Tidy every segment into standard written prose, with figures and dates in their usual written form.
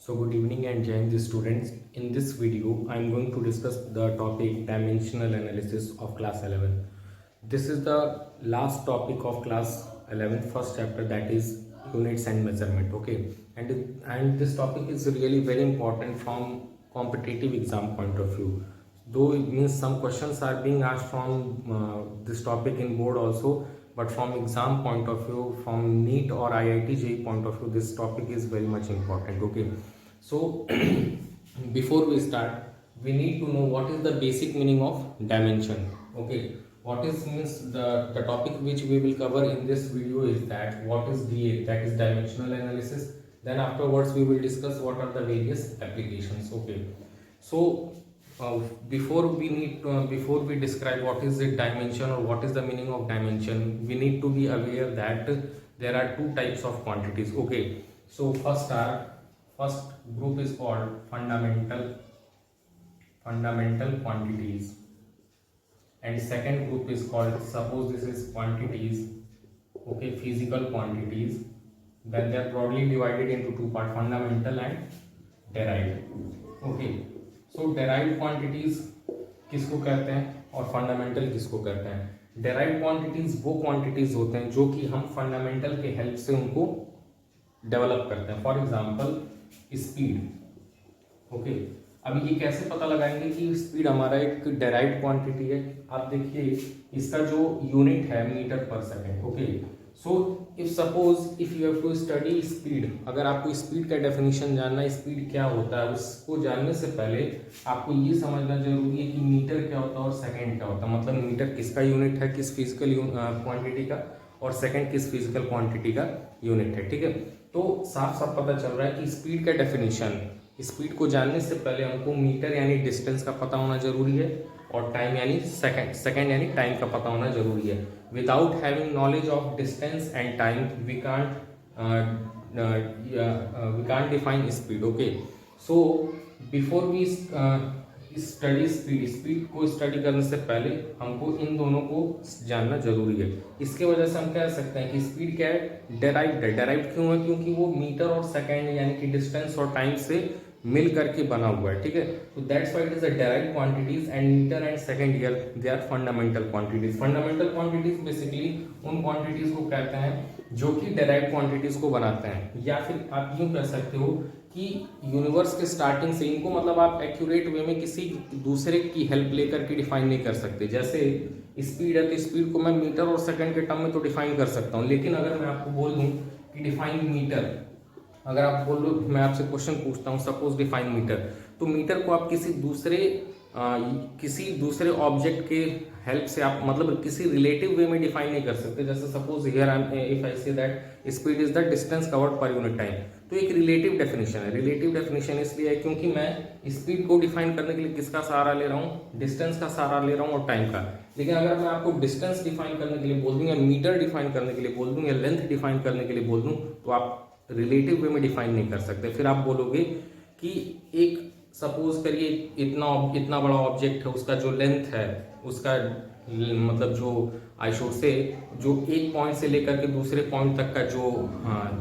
So good evening and Jai Hind students. In this video, I am going to discuss the topic dimensional analysis of class 11. This is the last topic of class 11 first chapter, that is units and measurement. Okay, and this topic is really very important from competitive exam point of view. Though it means some questions are being asked from this topic in board also, but from exam point of view, from NEET or IIT JEE point of view, this topic is very much important. Okay, so before we start, we need to know what is the basic meaning of dimension. Okay, what is means the topic which we will cover in this video is that what is DA, that is dimensional analysis. Then afterwards we will discuss what are the various applications. Okay, so before we describe what is the dimension or what is the meaning of dimension, we need to be aware that there are two types of quantities. Okay, so first group is called fundamental quantities, and second group is called, suppose this is quantities, okay, physical quantities. Then they are broadly divided into two parts, fundamental and derived. Okay, so derived quantities किसको कहते हैं और fundamental किसको कहते हैं? Derived quantities वो quantities होते हैं जो कि हम फंडामेंटल के हेल्प से उनको डेवलप करते हैं. For example speed. ओके, अब ये कैसे पता लगाएंगे कि स्पीड हमारा एक डेराइव्ड क्वांटिटी है? आप देखिए इसका जो यूनिट है मीटर पर second. Okay, so if suppose if you have to study speed, अगर आपको स्पीड का डेफिनेशन जानना है, स्पीड क्या होता है, उसको जानने से पहले आपको ये समझना जरूरी है कि मीटर क्या होता है और सेकंड क्या होता है. मतलब मीटर किसका यूनिट है, किस फिजिकल क्वांटिटी का, और सेकंड किस फिजिकल क्वांटिटी का यूनिट है. ठीक है, तो साफ साफ पता चल रहा है कि स्पीड का डेफिनेशन, स्पीड को जानने से पहले हमको मीटर यानी डिस्टेंस का पता होना जरूरी है और टाइम यानी सेकंड यानी टाइम का पता होना जरूरी है. Without having knowledge of distance and time we can't define speed. Okay, so before we study speed को स्टडी करने से पहले हमको इन दोनों को जानना जरूरी है. इसके वजह से हम कह सकते हैं कि स्पीड क्या है, डेराइव्ड है. डेराइव्ड क्यों है? क्योंकि वो मीटर और सेकंड यानी कि डिस्टेंस और टाइम से मिल करके बना हुआ है. ठीक है, तो that's why it is a derived quantities and metre and second here they are fundamental quantities. Fundamental quantities basically उन क्वांटिटीज को कहते हैं जो कि डेराइव्ड क्वांटिटीज को बनाते हैं, या फिर आप यूं कह सकते हो कि यूनिवर्स के स्टार्टिंग से इनको, मतलब आप एक्यूरेट वे में किसी दूसरे की हेल्प लेकर के डिफाइन नहीं कर सकते. जैसे स्पीड है तो स्पीड को मैं मीटर और सेकंड के टर्म में तो डिफाइन कर सकता हूँ, लेकिन अगर मैं आपको बोल दूं कि डिफाइन मीटर, अगर आप बोल लो, मैं आपसे क्वेश्चन पूछता हूँ सपोज डिफाइन मीटर, तो मीटर को आप किसी दूसरे ऑब्जेक्ट के हेल्प से आप, मतलब किसी रिलेटिव वे में डिफाइन नहीं कर सकते. जैसे suppose here if I say that speed is the distance covered per unit time, तो एक रिलेटिव डेफिनेशन है. रिलेटिव डेफिनेशन इसलिए है क्योंकि मैं स्पीड को डिफाइन करने के लिए किसका सहारा ले रहा हूँ, डिस्टेंस का सहारा ले रहा हूँ और टाइम का. लेकिन अगर मैं आपको डिस्टेंस डिफाइन करने के लिए बोल दूं या मीटर डिफाइन करने के लिए बोल दूं या लेंथ डिफाइन करने के लिए बोल दूं, तो आप रिलेटिव वे में डिफाइन नहीं कर सकते. फिर आप बोलोगे कि एक सपोज करिए इतना बड़ा ऑब्जेक्ट है, उसका जो लेंथ है, उसका मतलब जो आई शुड से जो एक पॉइंट से लेकर के दूसरे पॉइंट तक का जो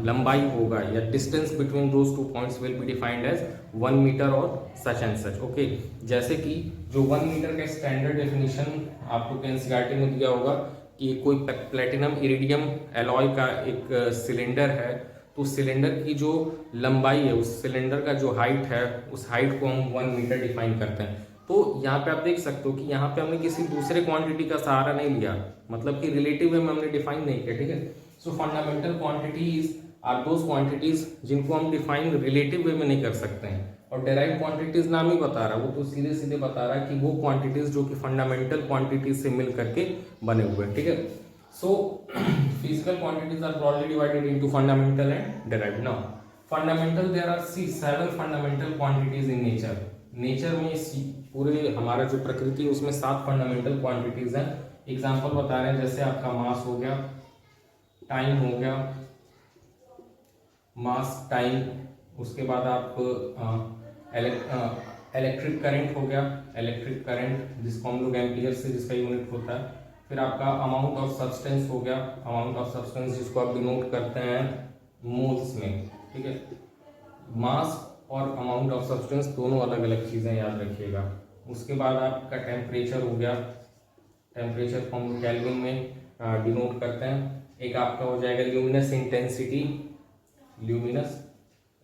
लंबाई होगा या distance between those two points will be defined as 1 metre और सच एंड सच. ओके, जैसे कि जो 1 मीटर का स्टैंडर्ड डेफिनेशन आपको एनसीईआरटी में दिया होगा कि कोई प्लेटिनम इरिडियम एलॉय का एक सिलेंडर है, तो सिलेंडर की जो लंबाई है, उस सिलेंडर का जो हाइट है, उस हाइट को हम 1 मीटर डिफाइन करते हैं. तो यहाँ पे आप देख सकते हो कि यहाँ पे हमने किसी दूसरे क्वांटिटी का सहारा नहीं लिया, मतलब कि रिलेटिव वे में हमने डिफाइन नहीं किया. ठीक है, so fundamental quantities are those quantities जिनको हम डिफाइन रिलेटिव वे में नहीं कर सकते हैं. और डेराइव्ड क्वांटिटीज नाम ही बता रहा है, वो तो सीधे सीधे बता रहा है कि वो क्वांटिटीज जो कि फंडामेंटल क्वांटिटीज से मिल करके बने हुए हैं. ठीक है, so physical quantities are broadly divided into fundamental and derived. Now fundamental, there are 7 fundamental quantities in nature. Nature में पूरे हमारा जो प्रकृति है उसमें 7 फंडामेंटल क्वांटिटीज हैं. एग्जांपल बता रहे हैं, जैसे आपका मास हो गया, टाइम हो गया, मास टाइम, उसके बाद आप इलेक्ट्रिक करंट हो गया, इलेक्ट्रिक करंट जिसको हम लोग एम्पियर से जिसका यूनिट होता है. फिर आपका अमाउंट ऑफ सब्सटेंस हो गया, अमाउंट ऑफ सब्सटेंस जिसको आप डिनोट करते हैं मोल्स में. ठीक है, मास और अमाउंट ऑफ सब्सटेंस दोनों अलग अलग चीज़ें याद रखिएगा। उसके बाद आपका टेम्परेचर हो गया, टेम्परेचर को हम केल्विन में डिनोट करते हैं। एक आपका हो जाएगा ल्यूमिनस इंटेंसिटी, ल्यूमिनस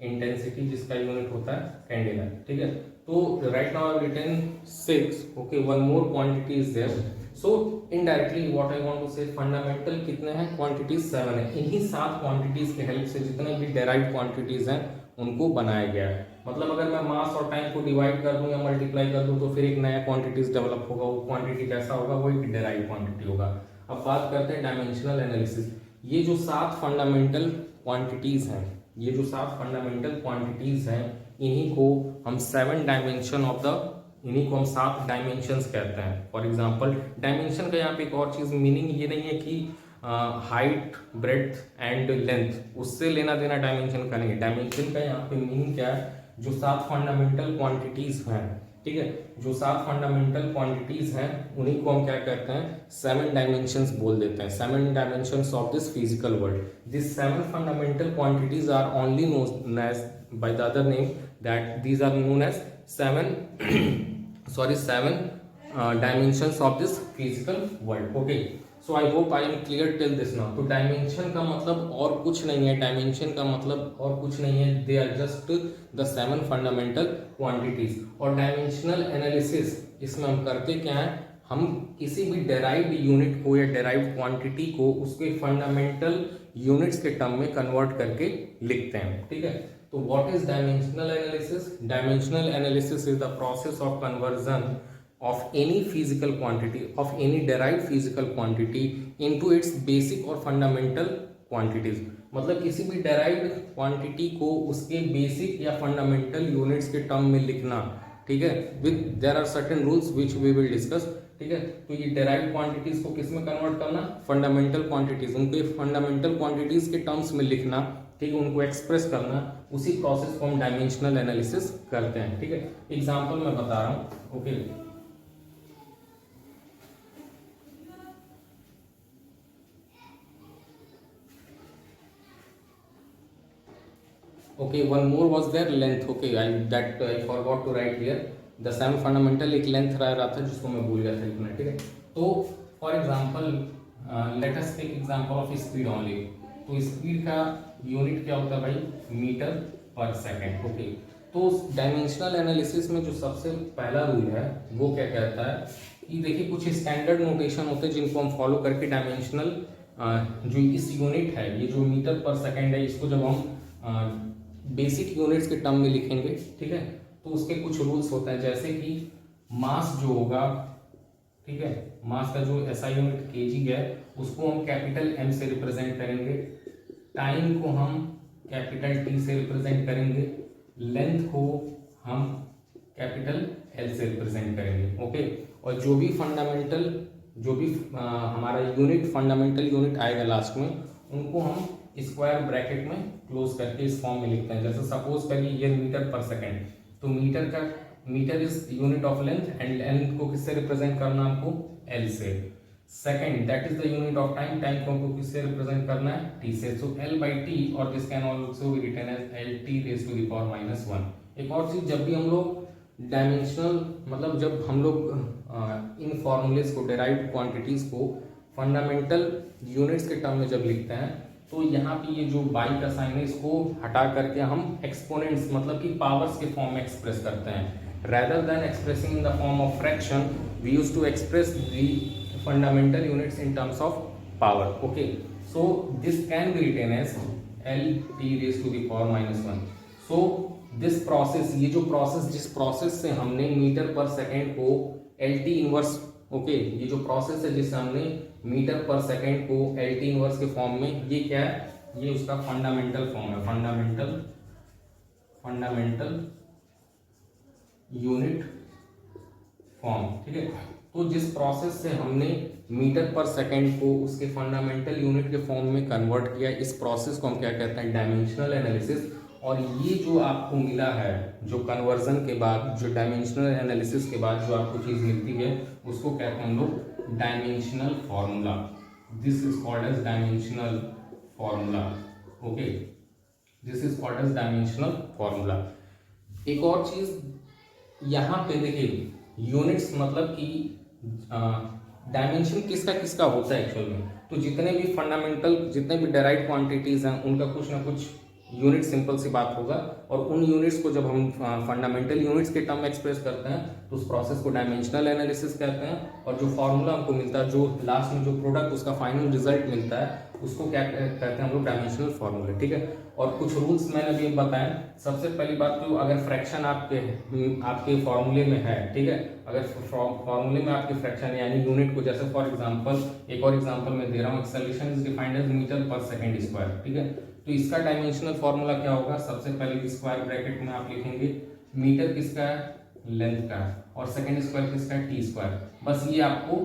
इंटेंसिटी जिसका यूनिट होता है कैंडेला, ठीक है। तो right now I have written 6, okay, one more quantity is there. So indirectly what I want to say, fundamental कितने हैं, क्वांटिटीज 7 है। इन्हीं 7 क्वांटिटीज के हेल्प से जितने भी डेराइव क्वांटिटीज हैं उनको बनाया गया है। मतलब अगर मैं मास और टाइम को डिवाइड कर दूं या मल्टीप्लाई कर दूं तो फिर एक नया क्वांटिटीज डेवलप होगा। वो क्वांटिटी कैसा होगा, वो एक डेराइव क्वांटिटी होगा। अब बात करते हैं डायमेंशनल एनालिसिस। ये जो 7 फंडामेंटल क्वांटिटीज हैं, ये जो 7 फंडामेंटल क्वांटिटीज हैं, इन्हीं को हम 7 डायमेंशन ऑफ द, इन्हीं को हम 7 डायमेंशंस कहते हैं। फॉर एग्जांपल डायमेंशन का यहाँ पे एक और चीज मीनिंग ये नहीं है कि हाइट, ब्रेड्थ एंड लेंथ, उससे लेना देना डायमेंशन का नहीं है। डायमेंशन का यहाँ पे मीनिंग क्या है, जो 7 फंडामेंटल क्वांटिटीज हैं, ठीक है, जो 7 फंडामेंटल क्वांटिटीज हैं उन्हीं को हम क्या कहते हैं, 7 डायमेंशंस बोल देते हैं। 7 dimensions of this physical world. This 7 fundamental quantities are only known as by the other name, that these are known as 7 7 dimensions of this physical world, okay। so I hope I am clear till this now। तो dimension का मतलब और कुछ नहीं है, dimension का मतलब और कुछ नहीं है, they are just the 7 fundamental quantities. और डायमेंशनल एनालिसिस इसमें हम करते क्या है, हम किसी भी डेराइव्ड यूनिट को या डेराइव्ड क्वांटिटी को उसके फंडामेंटल यूनिट्स के टर्म में कन्वर्ट करके लिखते हैं, ठीक है। तो what is dimensional analysis? Dimensional analysis is the process of conversion of any physical quantity, of any derived physical quantity into its basic और fundamental quantities। मतलब किसी भी derived quantity को उसके basic या fundamental units के term में लिखना, ठीक है, with there are certain rules which we will discuss, ठीक है। तो ये derived quantities को किस में convert करना, fundamental quantities, उनके fundamental quantities के terms में लिखना, ठीक है, उनको एक्सप्रेस करना, उसी प्रोसेस को हम डायमेंशनल एनालिसिस करते हैं, ठीक है। एग्जांपल मैं बता रहा हूँ, okay. Okay, one more was there, length, okay, I forgot to write here the 7 fundamental, एक लेंथ रहा था जिसको मैं भूल गया था लिखना, ठीक है। तो for example let us take example of speed only. तो स्पीड का यूनिट क्या होता है भाई, मीटर पर सेकंड, ओके। तो डायमेंशनल एनालिसिस में जो सबसे पहला रूल है वो क्या कहता है कि देखिए कुछ स्टैंडर्ड नोटेशन होते हैं जिनको हम फॉलो करके डायमेंशनल जो इस यूनिट है, ये जो मीटर पर सेकंड है, इसको जब हम बेसिक यूनिट्स के टर्म में लिखेंगे, ठीक है, तो उसके कुछ रूल्स होते हैं, जैसे कि मास जो होगा, ठीक है, मास का जो एसआई यूनिट केजी है उसको हम कैपिटल एम से रिप्रेजेंट करेंगे, टाइम को हम कैपिटल टी से रिप्रेजेंट करेंगे, लेंथ को हम कैपिटल एल से रिप्रेजेंट करेंगे, ओके। और जो भी फंडामेंटल, जो भी हमारा यूनिट, फंडामेंटल यूनिट आएगा लास्ट में, उनको हम स्क्वायर ब्रैकेट में क्लोज करके इस फॉर्म में लिखते हैं। जैसे सपोज करिए ये मीटर पर सेकंड, तो मीटर का, metre is unit of length and length को किससे रिप्रेजेंट करना हमको, एल से। Second that is the unit of time, time को हमको किससे रिप्रेजेंट करना है, टी से। सो एल बाई टी, और this can also be written as L T raise to the power minus 1। एक और चीज, जब भी हम लोग डायमेंशनल, मतलब जब हम लोग इन फॉर्मूलेज को, डेराइव्ड क्वांटिटीज को फंडामेंटल यूनिट्स के टर्म में जब लिखते हैं, तो यहाँ पे ये जो बाई का साइन है इसको हटा करके हम एक्सपोनेंट्स, मतलब कि पावर्स के फॉर्म में एक्सप्रेस करते हैं। Rather than expressing in the form of fraction, we use to express the fundamental units in terms of power, okay. So this can be written as L T raise to the power minus 1। So this process, ये जो process, जिस process से हमने metre पर second को L T inverse, okay, ये जो process है जिससे हमने मीटर पर सेकंड को एल टी इनवर्स के फॉर्म में, ये क्या है, ये उसका फंडामेंटल फॉर्म है, फंडामेंटल यूनिट फॉर्म, ठीक है। तो जिस प्रोसेस से हमने मीटर पर सेकंड को उसके फंडामेंटल यूनिट के फॉर्म में कन्वर्ट किया, इस प्रोसेस को हम क्या कहते हैं, डायमेंशनल एनालिसिस। और ये जो आपको मिला है, जो कन्वर्जन के बाद, जो डायमेंशनल एनालिसिस के बाद जो आपको चीज मिलती है, उसको कहते हैं हम लोग dimensional formula. This is called as dimensional formula, okay, this is called as dimensional formula. एक और चीज यहाँ पे देखिए, यूनिट्स मतलब कि डायमेंशन किसका किसका होता है एक्चुअल में। तो जितने भी फंडामेंटल, जितने भी डेराइव क्वांटिटीज हैं, उनका कुछ ना कुछ यूनिट, सिंपल सी बात होगा। और उन यूनिट्स को जब हम फंडामेंटल यूनिट्स के टर्म में एक्सप्रेस करते हैं तो उस प्रोसेस को डायमेंशनल एनालिसिस कहते हैं। और जो फॉर्मूला हमको मिलता है, जो लास्ट में जो प्रोडक्ट, उसका फाइनल रिजल्ट मिलता है, उसको क्या कहते हैं हम लोग, डायमेंशनल फॉर्मूले, ठीक है। और कुछ रूल्स मैंने अभी बताए। सबसे पहली बात तो, अगर फ्रैक्शन आपके फॉर्मूले में है, ठीक है, अगर फॉर्मूले में आपके फ्रैक्शन यानी यूनिट को, जैसे फॉर एग्जांपल एक और एग्जांपल मैं दे रहा हूँ, acceleration is defined as metre पर सेकंड स्क्वायर, ठीक है। तो इसका डायमेंशनल फॉर्मूला क्या होगा, सबसे पहले स्क्वायर ब्रैकेट में आप लिखेंगे मीटर किसका है, लेंथ का है, और सेकंड स्क्वायर किसका है, टी स्क्वायर। बस ये आपको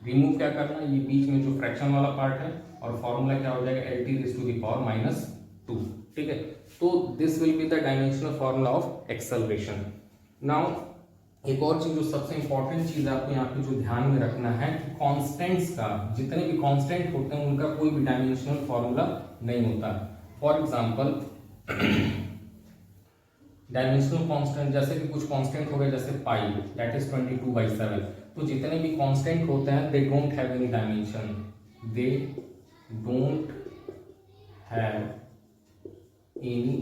रिमूव क्या करना है, ये बीच में जो फ्रैक्शन वाला पार्ट है, और फॉर्मूला क्या हो जाएगा, LT⁻⁻², ठीक है। तो this will be the dimensional formula of acceleration. Now एक और चीज, जो सबसे इंपॉर्टेंट चीज आपको यहाँ पे जो ध्यान में रखना है कि कांस्टेंट्स का, जितने भी कांस्टेंट होते हैं उनका कोई भी डायमेंशनल फॉर्मूला नहीं होता। फॉर एग्जांपल डायमेंशनल कांस्टेंट, जैसे कि कुछ कांस्टेंट हो गए, जैसे पाई दैट इज 22/7। तो जितने भी कांस्टेंट होते हैं, they don't have any dimension, they don't have any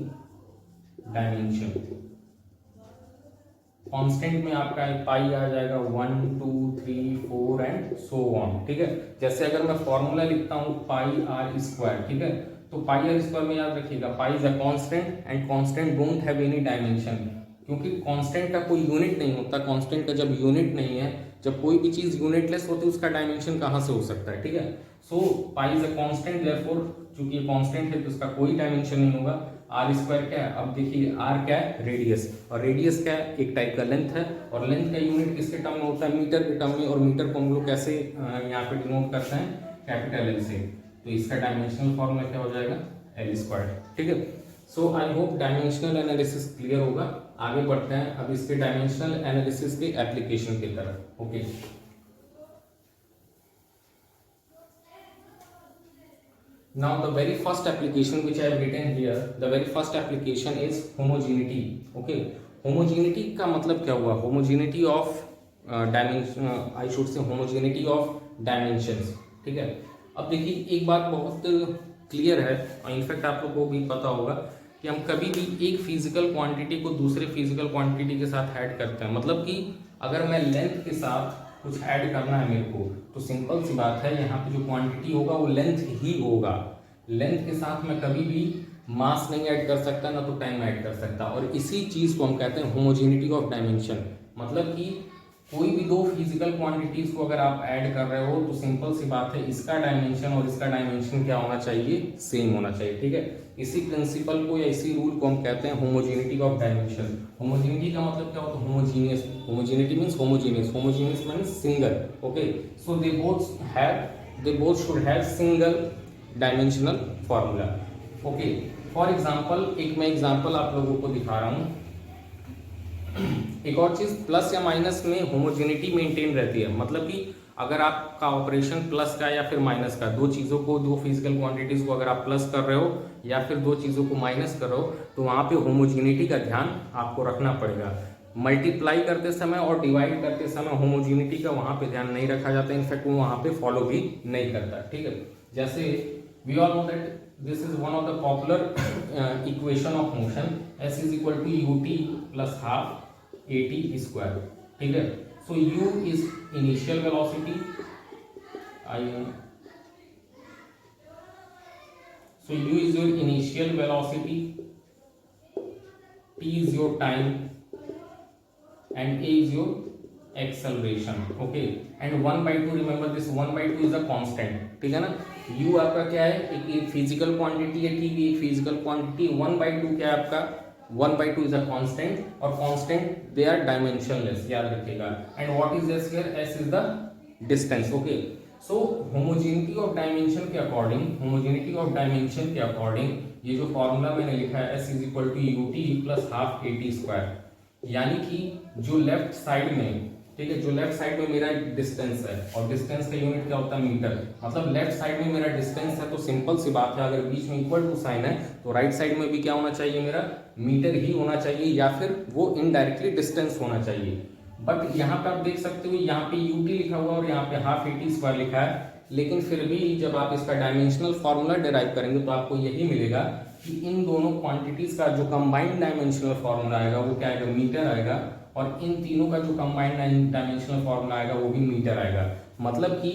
dimension. Constant में आपका पाई आ जाएगा 1 2 3 4 एंड सो ऑन, ठीक है। जैसे अगर मैं फॉर्मूला लिखता हूं πr², ठीक है, तो πr² में याद रखिएगा, पाई is a constant and constant don't have any dimension, क्योंकि कांस्टेंट का कोई यूनिट नहीं होता। कांस्टेंट का जब यूनिट नहीं है, जब कोई भी चीज यूनिटलेस होती है, उसका डायमेंशन कहां से हो सकता है, ठीक है। So pi is a constant, therefore चूंकि ये कांस्टेंट है तो इसका कोई डायमेंशन नहीं होगा। r² क्या है, अब देखिए r क्या है, रेडियस, और रेडियस क्या है, एक टाइप का लेंथ है, और लेंथ का यूनिट किसके टर्म में होता है, मीटर के टर्म में। और मीटर को हम लोग कैसे यहाँ पे डिनोट करते हैं, कैपिटल L से। तो इसका डायमेंशनल फॉर्मूला क्या हो जाएगा, L², ठीक है। So I hope dimensional analysis clear होगा। आगे बढ़ते हैं अब इसके डायमेंशनल एनालिसिस के एप्लीकेशन की तरफ। Okay, now the very first application which I have written here, the very first application is homogeneity. Okay, homogeneity का मतलब क्या हुआ, homogeneity of dimension, I should say homogeneity of dimensions, ठीक है। अब देखिए एक बात बहुत क्लियर है, और इनफैक्ट आप लोगों को भी पता होगा कि हम कभी भी एक फिजिकल क्वांटिटी को दूसरे फिजिकल क्वांटिटी के साथ ऐड करते हैं। मतलब कि अगर मैं लेंथ के साथ कुछ ऐड करना है मेरे को, तो सिंपल सी बात है, यहाँ पे जो क्वांटिटी होगा वो लेंथ ही होगा। लेंथ के साथ मैं कभी भी मास नहीं ऐड कर सकता, ना तो टाइम ऐड कर सकता। और इसी चीज को हम कहते हैं होमोजेनिटी ऑफ डायमेंशन। मतलब कि कोई भी दो फिजिकल क्वांटिटीज को अगर आप ऐड कर रहे हो, तो सिंपल सी बात है, इसका डायमेंशन और इसका डायमेंशन क्या होना चाहिए, सेम होना चाहिए, ठीक है। इसी प्रिंसिपल को या इसी रूल को हम कहते हैं होमोजेनिटी ऑफ डायमेंशन। होमोजेनिटी का मतलब क्या होता है, homogeneous. Homogeneity means homogeneous, homogeneous means single. Okay, so they both should have single dimensional formula. Okay, for example एक मैं एग्जांपल आप लोगों को दिखा रहा हूं। एक और चीज, प्लस या माइनस में होमोजेनिटी मेंटेन रहती है। मतलब कि अगर आपका ऑपरेशन प्लस का या फिर माइनस का, दो चीजों को, दो फिजिकल क्वांटिटीज को अगर आप प्लस कर रहे हो या फिर दो चीजों को माइनस कर रहे हो, तो वहां पे होमोजेनिटी का ध्यान आपको रखना पड़ेगा। मल्टीप्लाई करते समय और डिवाइड करते समय होमोजेनिटी का वहां पे ध्यान नहीं रखा जाता, इनफैक्ट वो वहां पे फॉलो भी नहीं करता, ठीक है। जैसे we all know that this is one of the popular equation of motion, s is equal to ut plus half at², ठीक है। So u is initial velocity, so u is your initial velocity, t is your time, and a is your acceleration. Okay, and 1/2, remember this 1/2 is a constant, ठीक है ना। u आपका क्या है, एक physical quantity है, t भी एक फिजिकल क्वांटिटी। 1/2 क्या है आपका, 1/2 is a constant, और constant they are dimensionless, याद रखिएगा। and what is s here, s is the distance. Okay, so homogeneity of dimension के अकॉर्डिंग, homogeneity of dimension के अकॉर्डिंग ये जो फॉर्मूला मैंने लिखा है s is equal to ut plus half at², यानी कि जो लेफ्ट साइड में ठीक है, जो लेफ्ट साइड में मेरा डिस्टेंस है, और डिस्टेंस का यूनिट क्या होता है मीटर, मतलब लेफ्ट साइड में मेरा डिस्टेंस है तो सिंपल सी बात है, अगर बीच में इक्वल टू साइन है तो राइट साइड में भी क्या होना चाहिए, मेरा मीटर ही होना चाहिए, या फिर वो इनडायरेक्टली डिस्टेंस होना चाहिए। बट यहाँ पे आप देख सकते हो यहाँ पे यूटी लिखा हुआ और यहाँ पे हाफ एटी स्क्वायर लिखा है, लेकिन फिर भी जब आप इसका डायमेंशनल फॉर्मूला डिराइव करेंगे तो आपको यही मिलेगा कि इन दोनों क्वांटिटीज का जो कंबाइंड डायमेंशनल फॉर्मूला आएगा वो क्या आएगा, मीटर आएगा, और इन तीनों का जो कंबाइंड डायमेंशनल फॉर्मूला आएगा वो भी मीटर आएगा। मतलब कि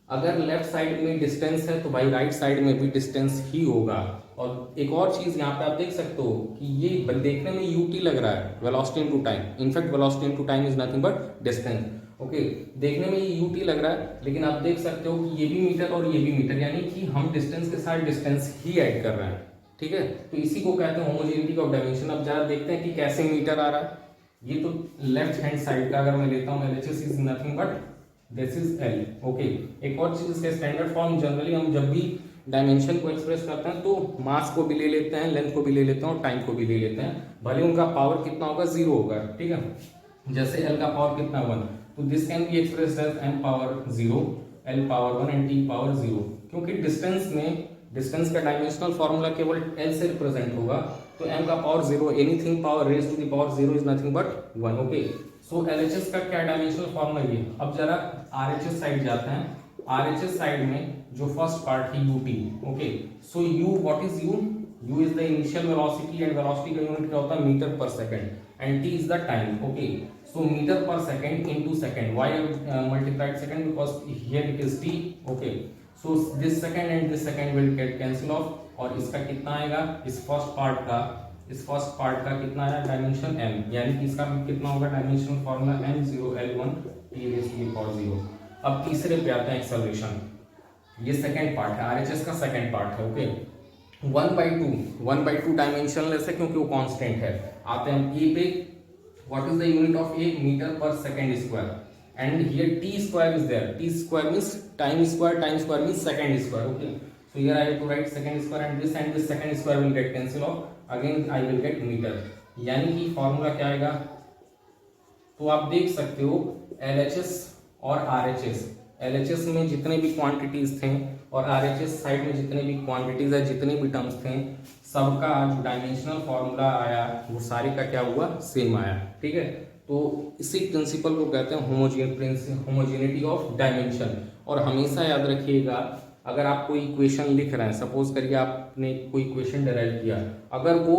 अगर लेफ्ट साइड में डिस्टेंस है तो भाई राइट साइड में भी डिस्टेंस ही होगा। और एक और चीज यहाँ पे आप देख सकते हो कि ये देखने में यूटी लग रहा है, velocity into time, in fact velocity into time is nothing but distance. Okay, देखने में ये यूटी लग रहा है, लेकिन आप देख सकते हो कि ये भी मीटर और ये भी मीटर, यानी कि हम डिस्टेंस के साथ डिस्टेंस ही ऐड कर रहे हैं। ठीक है, तो इसी को कहते हैं होमोजेनिटी ऑफ डायमेंशन। अब जरा देखते हैं कि कैसे मीटर आ रहा है। ये तो लेफ्ट हैंड साइड का अगर मैं लेता हूँ, LHS is nothing but this is L। Okay, एक और चीज, इसके स्टैंडर्ड फॉर्म जनरली हम जब भी डायमेंशन को एक्सप्रेस करते हैं तो मास को भी ले लेते हैं, लेंथ को भी ले लेते हैं और टाइम को भी ले लेते हैं, भले उनका पावर कितना होगा, 0 होगा। ठीक है, जैसे L का पावर कितना 1, तो this can be expressed as m power 0, L power 1 and t power 0, क्योंकि डिस्टेंस में डिस्टेंस का डायमेंशनल फॉर्मूला केवल L से रिप्रेजेंट होगा, तो m का power 0, anything power raise to the power 0 is nothing but 1। Okay, so LHS का क्या डायमेंशनल फॉर्मूला ये। अब जरा RHS साइड जाते हैं। RHS साइड में जो फर्स्ट पार्ट है UT। Okay, so U, what is U? U is the initial velocity, and velocity का यूनिट क्या होता है, मीटर पर second, and T is the time. Okay, so meter per second into second. Why I multiplied second? Because here it is t. Okay, so this second and this second will get cancel off, और इसका कितना आएगा, इस first part का कितना आया, dimension m, यानी कि इसका कितना होगा dimension formula m0 L1 t raised to the power 0। अब तीसरे पे आते हैं एक्सेलरेशन। ये सेकंड पार्ट है, RHS का सेकंड पार्ट है। ओके, 1/2 डायमेंशनलेस है क्योंकि वो कांस्टेंट है। आते हैं ए पे। What is the unit of a meter per second square? And here t square is there. T square means time square means second square. Okay. So here I have to write second square, and this second square will get cancel off. Again I will get meter. यानी कि formula क्या आएगा, तो आप देख सकते हो LHS और RHS, LHS में जितने भी क्वांटिटीज थे और RHS साइड में जितने भी क्वांटिटीज है, जितने भी टर्म्स थे, सबका जो डायमेंशनल फॉर्मूला आया वो सारे का क्या हुआ, सेम आया। ठीक है, तो इसी प्रिंसिपल को कहते हैं होमोजेनिटी ऑफ डायमेंशन। और हमेशा याद रखिएगा, अगर आप कोई इक्वेशन लिख रहे हैं, सपोज करिए आपने कोई इक्वेशन डिराइव किया, अगर वो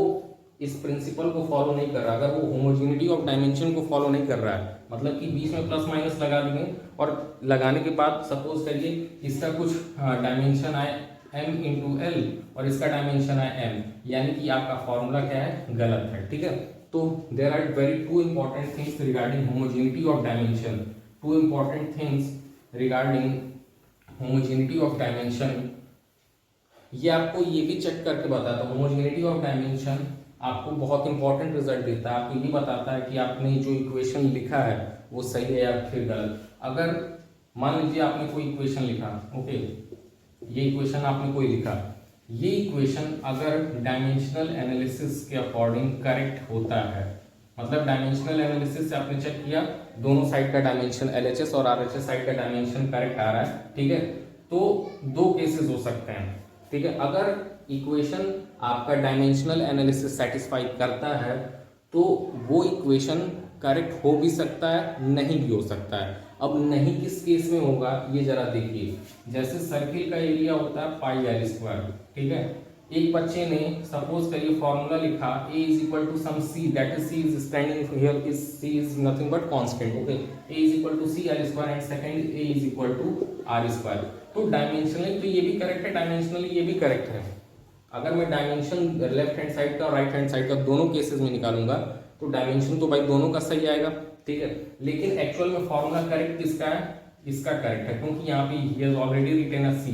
इस प्रिंसिपल को फॉलो नहीं कर रहा, अगर वो होमोजेनिटी ऑफ डायमेंशन को फॉलो नहीं कर रहा है, मतलब कि बीच में प्लस माइनस लगा देंगे और लगाने के बाद सपोज करिए इसका कुछ डायमेंशन आए m इंटू एल और इसका डायमेंशन है m, यानी कि आपका फॉर्मूला क्या है, गलत है। ठीक है, तो there are very two important things regarding homogeneity of dimension, two important things regarding homogeneity of dimension. ये आपको ये भी चेक करके बताता है, होमोजेनिटी ऑफ डायमेंशन आपको बहुत इंपॉर्टेंट रिजल्ट देता है, आपको ये बताता है कि आपने जो इक्वेशन लिखा है वो सही है या फिर गलत। अगर मान लीजिए आपने कोई इक्वेशन लिखा, ओके, ये इक्वेशन आपने कोई लिखा, ये इक्वेशन अगर डायमेंशनल एनालिसिस के अकॉर्डिंग करेक्ट होता है, मतलब डायमेंशनल एनालिसिस से आपने चेक किया दोनों साइड का डायमेंशन, LHS और RHS साइड का डायमेंशन करेक्ट आ रहा है, ठीक है, तो दो केसेस हो सकते हैं। ठीक है, अगर इक्वेशन आपका डायमेंशनल एनालिसिस सेटिस्फाई करता है तो वो इक्वेशन करेक्ट हो भी सकता है, नहीं भी हो सकता है। अब नहीं किस केस में होगा ये जरा देखिए, जैसे सर्किल का एरिया होता है πr²। ठीक है, एक बच्चे ने सपोज करिए फॉर्मूला लिखा a is equal to some c, that is c is standing here, is c is nothing but constant. Okay, a is equal to c r² and second a is equal to r²। तो dimensionally तो ये भी correct है, dimensionally ये भी correct है। अगर मैं डायमेंशन लेफ्ट हैंड साइड का और राइट हैंड साइड का दोनों केसेस में निकालूंगा तो डायमेंशन तो भाई दोनों का सही आएगा। ठीक है, लेकिन एक्चुअल में फॉर्मूला करेक्ट किसका है, इसका करेक्ट है, क्योंकि यहाँ पे ही is already written a C.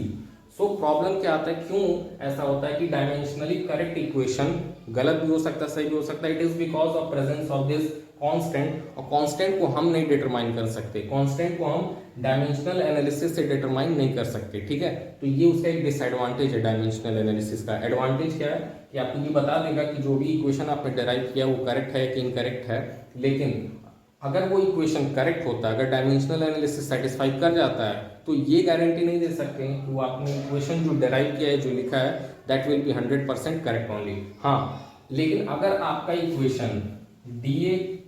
So problem क्या आता है, क्यों ऐसा होता है कि डायमेंशनली करेक्ट इक्वेशन गलत भी हो सकता है, सही भी हो सकता है। It is because of presence of this constant, और कांस्टेंट को हम नहीं डिटरमाइन कर सकते, कांस्टेंट को हम डायमेंशनल एनालिसिस से डिटरमाइन नहीं कर सकते। ठीक है, तो ये उसका एक डिसएडवांटेज है डायमेंशनल एनालिसिस का। एडवांटेज क्या है कि आपको ये बता देगा कि जो भी इक्वेशन आपने डिराइव किया वो करेक्ट है कि इनकरेक्ट है, लेकिन अगर वो इक्वेशन करेक्ट होता है, अगर डायमेंशनल एनालिसिस सेटिस्फाई कर जाता है, तो ये गारंटी नहीं दे सकते कि वो आपने इक्वेशन जो डेराइव किया है, जो लिखा है, that will be 100% correct only. हाँ, लेकिन अगर आपका इक्वेशन डीए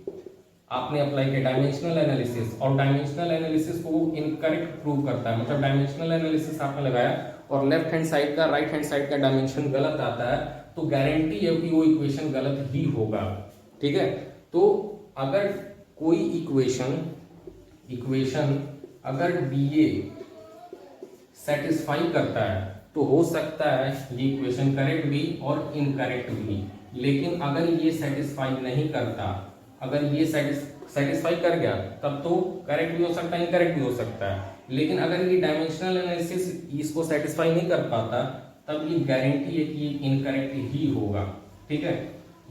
आपने अप्लाई किया डायमेंशनल एनालिसिस, और डायमेंशनल एनालिसिस को इनकरेक्ट प्रूव करता है, मतलब डायमेंशनल एनालिसिस आपने लगाया और लेफ्ट हैंड साइड का राइट हैंड साइड का डायमेंशन गलत आता है, तो गारंटी है कि वो इक्वेशन गलत ही होगा। ठीक है, तो अगर कोई इक्वेशन अगर डीए सेटिस्फाई करता है, तो हो सकता है ये इक्वेशन करेक्ट भी और इनकरेक्ट भी। लेकिन अगर ये सेटिस्फाई नहीं करता, अगर ये सेटिस्फाई कर गया, तब तो करेक्ट भी हो सकता है, इनकरेक्ट भी हो सकता है। लेकिन अगर ये डायमेंशनल एनालिसिस इसको सेटिस्फाई नहीं कर पाता, तब ये गारंटी है कि ये इनकरेक्ट ही होगा। ठीक है,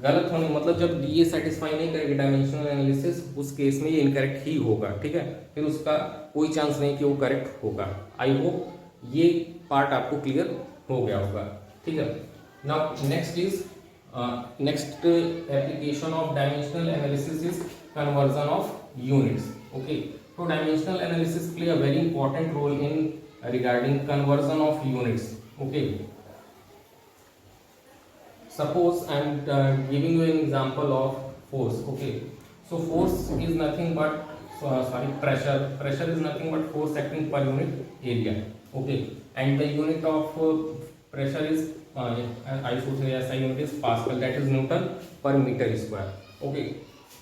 गलत होने मतलब जब डीए सेटिस्फाई नहीं करेगी डायमेंशनल एनालिसिस, उस केस में ये इनकरेक्ट ही होगा। ठीक है, फिर उसका कोई चांस नहीं कि वो करेक्ट होगा। आई होप ये पार्ट आपको क्लियर हो गया होगा। ठीक है, now next is next application of dimensional analysis is conversion of units. Okay, so dimensional analysis play a very important role in regarding conversion of units. Okay, suppose I am giving you an example of force. Okay, so force is nothing but pressure is nothing but force acting per unit area. Okay, and the unit of pressure is I should say SI unit is Pascal, that is Newton per meter square. Okay,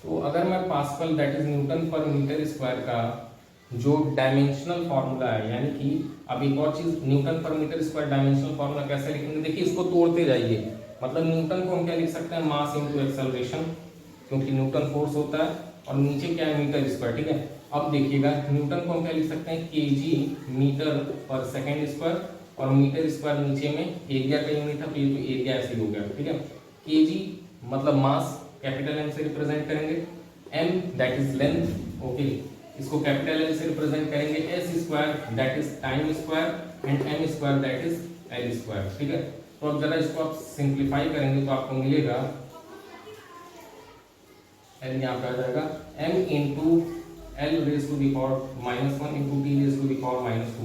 तो अगर मैं pascal that is Newton पर meter square का जो dimensional formula है, यानी कि अब एक और चीज, न्यूटन पर मीटर स्क्वायर डायमेंशनल फार्मूला कैसे लिखेंगे, देखिए इसको तोड़ते जाइए। मतलब न्यूटन को हम क्या लिख सकते हैं, मास इनटू एक्सेलरेशन, क्योंकि न्यूटन फोर्स होता है, और नीचे क्या है, मीटर स्क्वायर। ठीक है, अब देखिएगा न्यूटन को हम क्या लिख सकते हैं, केजी मीटर पर सेकेंड स्क्वायर, और मीटर स्क्वायर नीचे में एरिया का यूनिट है, तो ये तो एरिया ऐसे हो गया। ठीक है, केजी मतलब मास, कैपिटल एम से रिप्रेजेंट करेंगे, M that is length, okay, इसको कैपिटल एल से रिप्रेजेंट करेंगे, S square that is time square, and M square that is L square. ठीक है, तो अब जरा इसको आप सिंप्लीफाई करेंगे तो आपको मिलेगा एल यहाँ पे आ जाएगा M into L raise to the power minus one into T raise to the power minus two.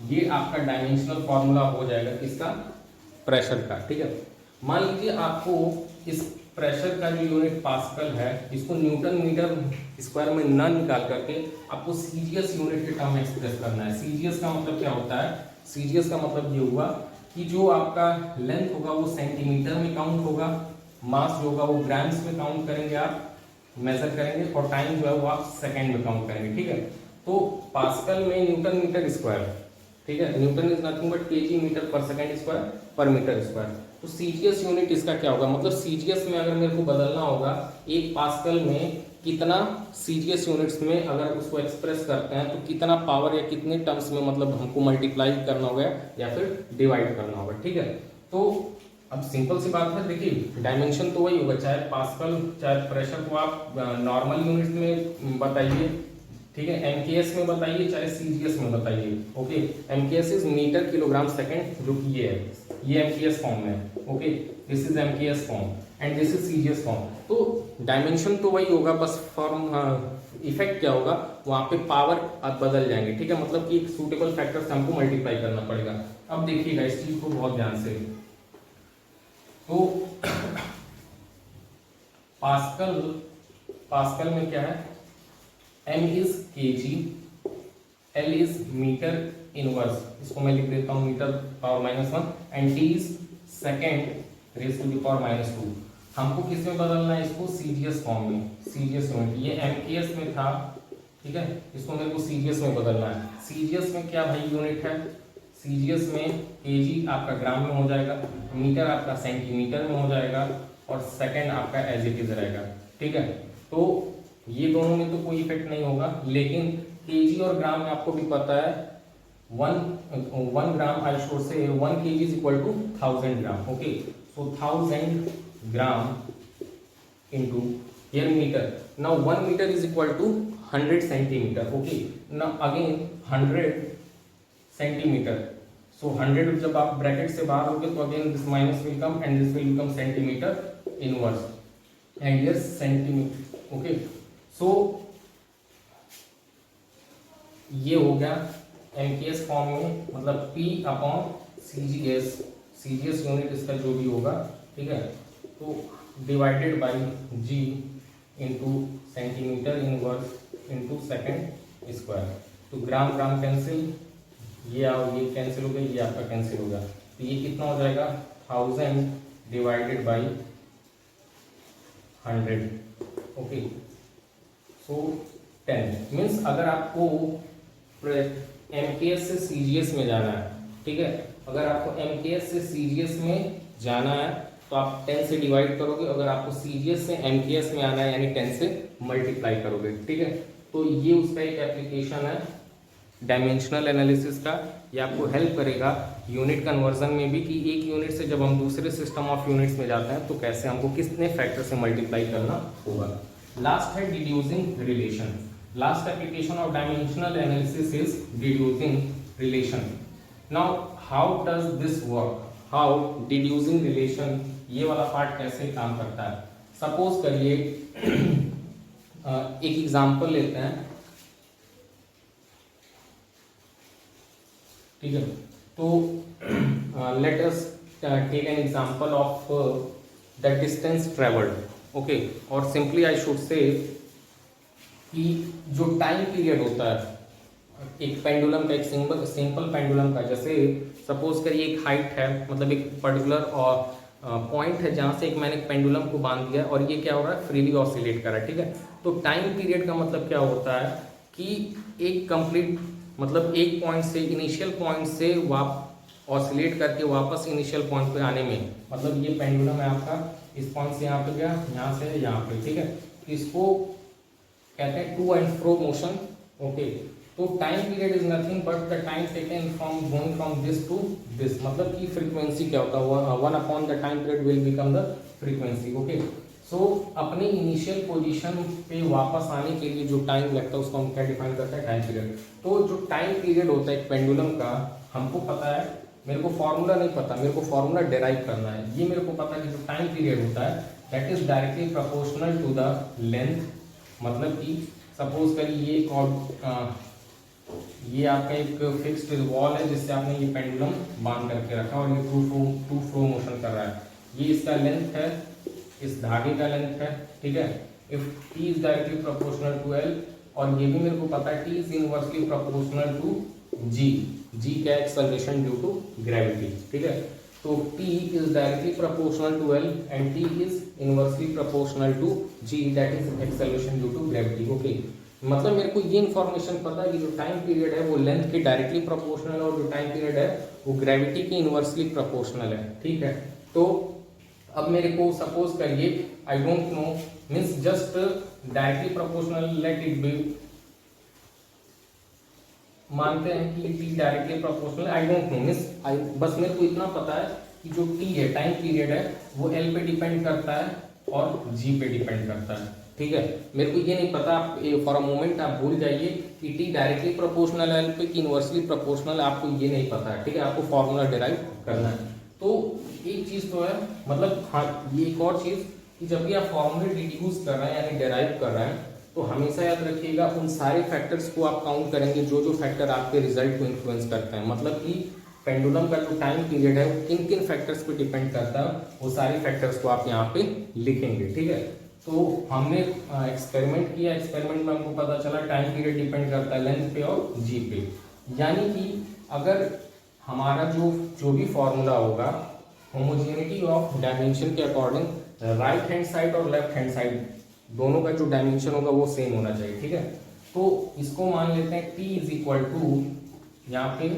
ये आपका डायमेंशनल फॉर्मूला हो जाएगा किसका, प्रेशर का। ठीक है, मान लीजिए आपको इस प्रेशर का जो यूनिट पास्कल है, इसको न्यूटन मीटर स्क्वायर में ना निकाल करके आपको सीजीएस यूनिट के टर्म में एक्सप्रेस करना है। सीजीएस का मतलब क्या होता है, सीजीएस का मतलब ये हुआ कि जो आपका लेंथ होगा वो सेंटीमीटर में काउंट होगा, मास जो होगा वो ग्राम्स में काउंट करेंगे, आप मेजर करेंगे, और टाइम जो है वो आप सेकेंड में काउंट करेंगे। ठीक है, तो पास्कल में न्यूटन मीटर स्क्वायर, ठीक है, newton is nothing but KG meter पर second square per meter square. तो सीजीएस यूनिट इसका क्या होगा, मतलब सीजीएस में अगर मेरे को बदलना होगा, एक पास्कल में कितना सीजीएस यूनिट्स में अगर उसको एक्सप्रेस करते हैं तो कितना पावर या कितने टर्म्स में मतलब हमको मल्टीप्लाई करना होगा या फिर डिवाइड करना होगा। ठीक है, तो अब सिंपल सी बात है, देखिए डायमेंशन तो वही होगा, चाहे पास्कल चाहे प्रेशर को आप नॉर्मल यूनिट में बताइए, ठीक है, एमकेएस में बताइए चाहे सीजीएस में बताइए। Okay, MKS is meter kilogram second, जो कि ये है, ये एमकेएस फॉर्म में। Okay, this is MKS form and this is CGS form. तो डायमेंशन तो वही होगा, बस फॉर्म इफेक्ट क्या होगा, वहां पे पावर अब बदल जाएंगे। ठीक है, मतलब कि एक सूटेबल फैक्टर से हमको मल्टीप्लाई करना पड़ेगा। अब देखिएगा इस चीज को बहुत ध्यान से, तो पास्कल में क्या है, m is KG, l is meter inverse, इसको मैं लिख देता हूँ meter power minus one, and t is second raise to the power minus two. हमको किस में बदलना है, इसको सीजीएस फॉर्म में, सीजीएस यूनिट, ये एमकेएस में था, ठीक है, इसको मेरे को सीजीएस में बदलना है। सीजीएस में क्या भाई यूनिट है, सीजीएस में केजी आपका ग्राम में हो जाएगा, मीटर आपका सेंटीमीटर में हो जाएगा, और सेकेंड आपका एज इट इज रहेगा। ठीक है, तो ये दोनों में तो कोई इफेक्ट नहीं होगा, लेकिन केजी और ग्राम में आपको भी पता है, one gram I should say 1 kg is equal to 1000 gram. Okay, so 1000 gram into here meter. Now 1 meter is equal to 100 centimeter. Okay, now again 100 centimeter. So 100 जब आप ब्रैकेट से बाहर होगे तो again this minus will come and this will become centimetre inverse, and here centimetre. Okay, so ये हो गया MKS form में, मतलब P अपॉन सीजीएस यूनिट इसका जो भी होगा, ठीक है, तो divided by G into centimetre inverse into second square. तो ग्राम ग्राम कैंसिल, ये कैंसिल हो गया, ये आपका कैंसिल हो गया, तो ये कितना हो जाएगा 1000 divided by 100। Okay, so 10 means अगर आपको एमकेएस से सीजीएस में जाना है, ठीक है, अगर आपको एमकेएस से सीजीएस में जाना है तो आप 10 से डिवाइड करोगे, अगर आपको सीजीएस से एमकेएस में आना है यानी 10 से मल्टीप्लाई करोगे, ठीक है। तो ये उसका एक एप्लीकेशन है डायमेंशनल एनालिसिस का। ये आपको हेल्प करेगा यूनिट कन्वर्जन में भी, कि एक यूनिट से जब हम दूसरे सिस्टम ऑफ यूनिट्स में जाते हैं तो कैसे हमको कितने फैक्टर से मल्टीप्लाई करना होगा। लास्ट है deducing relation. Last application of dimensional analysis is deducing relation. Now how does this work, how deducing relation, ये वाला पार्ट कैसे काम करता है। सपोज करिए एक एग्जांपल लेते हैं, ठीक है, तो let us take an example of the distance travelled. Okay, और सिंपली आई शुड से कि जो टाइम पीरियड होता है एक पेंडुलम का, एक सिंपल पेंडुलम का, जैसे सपोज करिए एक हाइट है, मतलब एक पर्टिकुलर और पॉइंट है जहाँ से एक मैंने पेंडुलम को बांध दिया और ये क्या हो रहा है, फ्रीली ऑसिलेट कर रहा है, ठीक है। तो टाइम पीरियड का मतलब क्या होता है कि एक कंप्लीट, मतलब एक पॉइंट से, इनिशियल पॉइंट से ऑसिलेट करके वापस इनिशियल पॉइंट पे आने में, मतलब ये पेंडुलम है आपका, इस पॉइंट से यहाँ पे गया, यहाँ से यहाँ पे, ठीक है, इसको कहते हैं to and fro motion. Okay, तो time period is nothing but the time taken from going from this to this, मतलब कि फ्रीक्वेंसी क्या होता है, 1 upon the time period will become the frequency. Okay, so अपनी इनिशियल पोजीशन पे वापस आने के लिए जो टाइम लगता है उसको हम क्या डिफाइन करते हैं, टाइम पीरियड। तो जो टाइम पीरियड होता है एक पेंडुलम का, हमको पता है, मेरे को फॉर्मूला नहीं पता, मेरे को फॉर्मूला डेराइव करना है। ये मेरे को पता है कि जो टाइम पीरियड होता है that is directly proportional to the length, मतलब कि सपोज करिए ये आपका एक फिक्स्ड वॉल है जिससे आपने ये पेंडुलम बांध करके रखा और ये टू फ्लो मोशन कर रहा है, ये इसका लेंथ है, इस धागे का लेंथ है, ठीक है। If T is directly proportional to L, और ये भी मेरे को पता है T is inversely proportional to G, G का एक्सेलरेशन ड्यू टू ग्रेविटी, ठीक है। तो T is directly proportional to L and T is inversely proportional to G, that is acceleration due to gravity. Okay, मतलब मेरे को ये information पता है कि जो टाइम पीरियड है वो लेंथ के डायरेक्टली प्रोपोर्शनल है और जो टाइम पीरियड है वो ग्रेविटी के इनवर्सली प्रोपोर्शनल है, ठीक है। तो अब मेरे को सपोज करिए I don't know, means just directly proportional, let it be, मानते हैं कि T directly proportional, I don't know, means बस मेरे को इतना पता है कि जो टी है, टाइम पीरियड है, वो एल पे डिपेंड करता है और जी पे डिपेंड करता है, ठीक है। मेरे को ये नहीं पता, फॉर अ मोमेंट आप भूल जाइए कि टी डायरेक्टली प्रोपोर्शनल है एल पे कि इनवर्सली प्रोपोर्शनल, आपको ये नहीं पता है, ठीक है। आपको फॉर्मूला डिराइव करना है। तो एक चीज तो है, मतलब हाँ, ये एक और चीज कि जब भी आप फॉर्मूले डिड्यूस कर रहे हैं यानी डिराइव कर रहे हैं, तो हमेशा याद रखिएगा उन सारे फैक्टर्स को आप काउंट करेंगे जो जो फैक्टर आपके रिजल्ट को इन्फ्लुएंस करते हैं, मतलब कि पेंडुलम का जो टाइम पीरियड है वो किन किन फैक्टर्स पे डिपेंड करता है, वो सारे फैक्टर्स को आप यहाँ पे लिखेंगे, ठीक है। तो हमने एक्सपेरिमेंट किया, एक्सपेरिमेंट में हमको पता चला टाइम पीरियड डिपेंड करता है लेंथ पे और जी पे, यानी कि अगर हमारा जो भी फॉर्मूला होगा होमोजेनिटी ऑफ डायमेंशन के अकॉर्डिंग, राइट हैंड साइड और लेफ्ट हैंड साइड दोनों का जो डायमेंशन होगा वो सेम होना चाहिए, ठीक है। तो इसको मान लेते हैं T इज इक्वल टू, यहाँ पे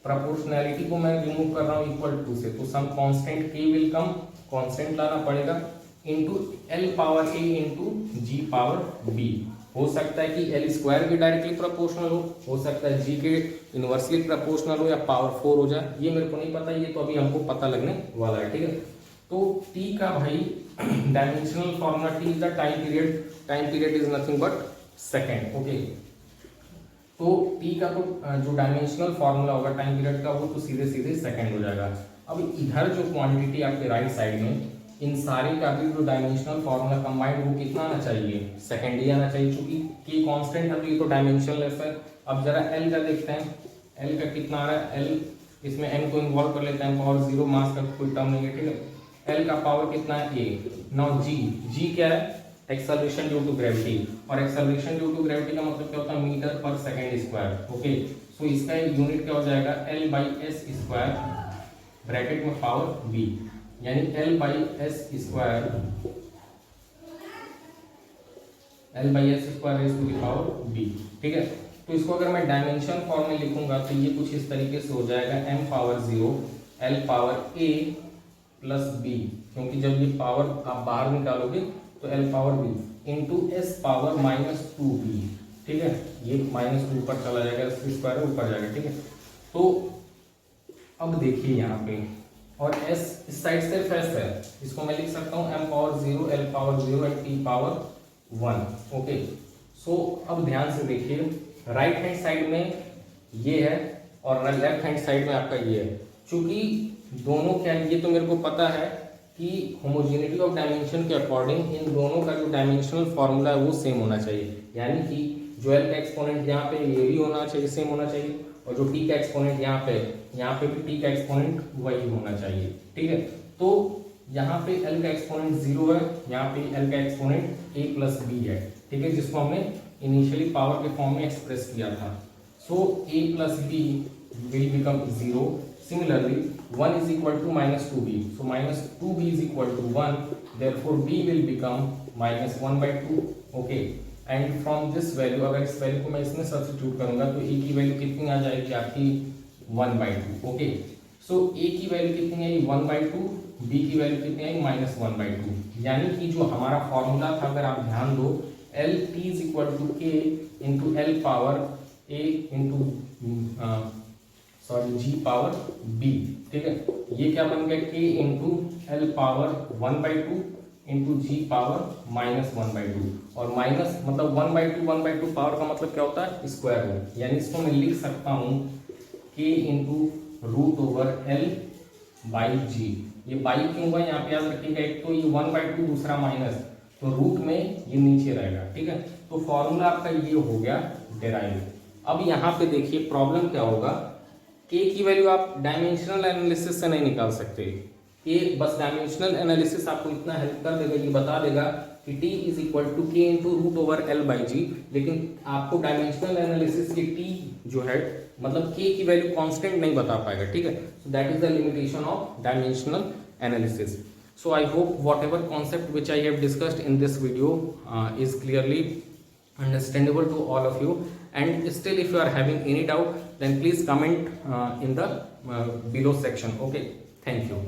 प्रोपोर्शनैलिटी को मैं रिमूव कर रहा हूँ इक्वल टू से, तो some constant K will come, constant लाना पड़ेगा, into L power A into G power B। हो सकता है कि L स्क्वायर भी डायरेक्टली प्रोपोर्शनल हो सकता है G के इनवर्सली प्रोपोर्शनल हो या पावर 4 हो जाए, ये मेरे को नहीं पता, ये तो अभी हमको पता लगने वाला है, ठीक है। तो T का भाई dimensional formula, T is the time period is nothing but second. Okay, तो T का तो जो डायमेंशनल फॉर्मूला होगा टाइम पीरियड का वो तो सीधे सीधे सेकेंड हो जाएगा। अब इधर जो क्वांटिटी आपके राइट साइड में, इन सारे का भी जो डायमेंशनल फॉर्मूला कंबाइंड वो कितना आना चाहिए, सेकेंड ही आना चाहिए, क्योंकि के कांस्टेंट है तो ये तो डायमेंशनलेस है। अब जरा एल का देखते हैं, एल का कितना आ रहा है, एल इसमें एन को इन्वॉल्व कर लेते हैं, पावर 0 मास का कोई टर्म नहीं है, ठीक है। एल का पावर कितना है ए। नाउ जी, जी क्या है, एक्सेलरेशन ड्यू टू ग्रेविटी, और एक्सेलरेशन ड्यू टू ग्रेविटी का मतलब क्या होता है, मीटर पर सेकेंड स्क्वायर। ओके, सो इसका यूनिट क्या हो जाएगा, L by S square bracket में पावर बी, यानी L by S square, L by S square raise to the power B, ठीक है। तो इसको अगर मैं डायमेंशन फॉर्म में लिखूंगा तो ये कुछ इस तरीके से हो जाएगा, m power 0 l power a plus b, क्योंकि जब ये पावर आप बाहर निकालोगे तो l power b into S power -2b, ठीक है। ये -2 ऊपर चला जाएगा, स्क्वायर ऊपर जाएगा, ठीक है। तो अब देखिए यहाँ पे, और s इस साइड सिर्फ s है, इसको मैं लिख सकता हूँ m power 0 l power 0 and t power 1। Okay, so अब ध्यान से देखिए, राइट हैंड साइड में ये है और लेफ्ट हैंड साइड में आपका ये है। चूंकि दोनों क्या, ये तो मेरे को पता है कि होमोजेनिटी ऑफ डायमेंशन के अकॉर्डिंग इन दोनों का जो डायमेंशनल फॉर्मूला है वो सेम होना चाहिए, यानी कि जो एल का एक्सपोनेंट यहाँ पे ये भी होना चाहिए, सेम होना चाहिए, और जो टी का एक्सपोनेंट यहाँ पे भी टी का एक्सपोनेंट वही होना चाहिए, ठीक है। तो यहाँ पे एल का एक्सपोनेंट 0 है, यहाँ पे एल का एक्सपोनेंट a प्लस बी है, ठीक है, जिसको हमने इनिशियली पावर के फॉर्म में एक्सप्रेस किया था। So a plus B will become 0, similarly 1 is equal to -2b, so -2b is equal to 1, therefore b will become -1/2, okay, and from this value, अगर इस वैल्यू को मैं इसमें सब्स्टिट्यूट करूंगा तो a की वैल्यू कितनी आ जाएगी आपकी 1/2, ओके। सो a की वैल्यू कितनी आई 1/2, b की वैल्यू कितनी आई -1/2, यानी कि जो हमारा फॉर्मूला था, अगर आप ध्यान दो, L T is equal to K into L power A into G power B, ठीक है। ये क्या बन गया, K into L power 1/2 into G power -1/2, और माइनस मतलब 1/2 पावर का मतलब क्या होता है, स्क्वायर रूट, यानी इसको मैं लिख सकता हूँ K into root over L by G. ये बाई क्यों हुआ यहाँ पे याद रखिएगा, एक तो ये 1/2 दूसरा माइनस, तो रूट में ये नीचे रहेगा, ठीक है। तो फॉर्मूला आपका ये हो गया डेराइव। अब यहाँ पे देखिए प्रॉब्लम क्या होगा, के की वैल्यू आप डायमेंशनल एनालिसिस से नहीं निकाल सकते, के बस डायमेंशनल एनालिसिस आपको इतना हेल्प कर देगा, ये बता देगा कि t is equal to K into root over L by G, लेकिन आपको डायमेंशनल एनालिसिस की t जो है मतलब k की वैल्यू कांस्टेंट नहीं बता पाएगा, ठीक है। So that is the limitation of dimensional analysis. So I hope whatever concept which I have discussed in this video is clearly understandable to all of you, and still if you are having any doubt then please comment in the below section. Okay, thank you.